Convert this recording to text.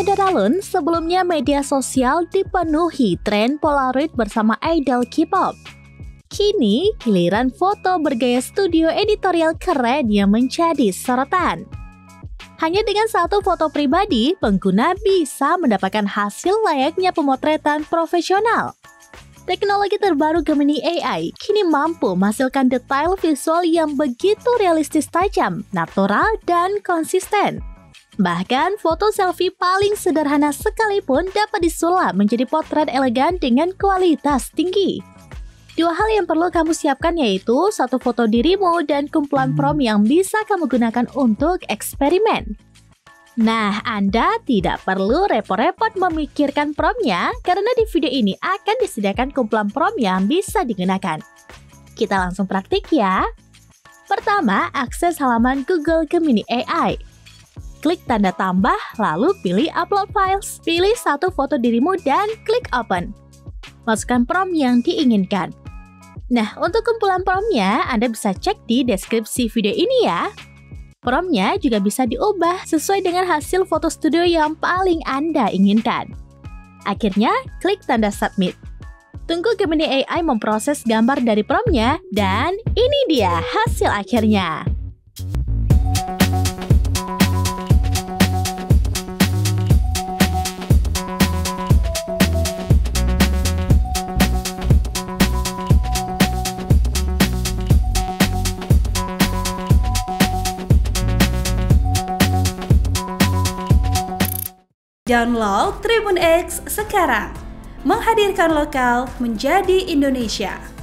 beredar alun, sebelumnya media sosial dipenuhi tren Polaroid bersama idol K-pop. Kini, giliran foto bergaya studio editorial keren yang menjadi sorotan. Hanya dengan satu foto pribadi, pengguna bisa mendapatkan hasil layaknya pemotretan profesional. Teknologi terbaru Gemini AI kini mampu menghasilkan detail visual yang begitu realistis, tajam, natural, dan konsisten. Bahkan, foto selfie paling sederhana sekalipun dapat disulap menjadi potret elegan dengan kualitas tinggi. Dua hal yang perlu kamu siapkan yaitu satu foto dirimu dan kumpulan prompt yang bisa kamu gunakan untuk eksperimen. Nah, Anda tidak perlu repot-repot memikirkan promptnya karena di video ini akan disediakan kumpulan prompt yang bisa digunakan. Kita langsung praktik ya. Pertama, akses halaman Google Gemini AI. Klik tanda tambah, lalu pilih Upload Files. Pilih satu foto dirimu dan klik Open. Masukkan prompt yang diinginkan. Nah, untuk kumpulan promptnya, Anda bisa cek di deskripsi video ini ya. Promptnya juga bisa diubah sesuai dengan hasil foto studio yang paling Anda inginkan. Akhirnya, klik tanda Submit. Tunggu Gemini AI memproses gambar dari promptnya, dan ini dia hasil akhirnya. Download Tribun X sekarang, menghadirkan lokal menjadi Indonesia.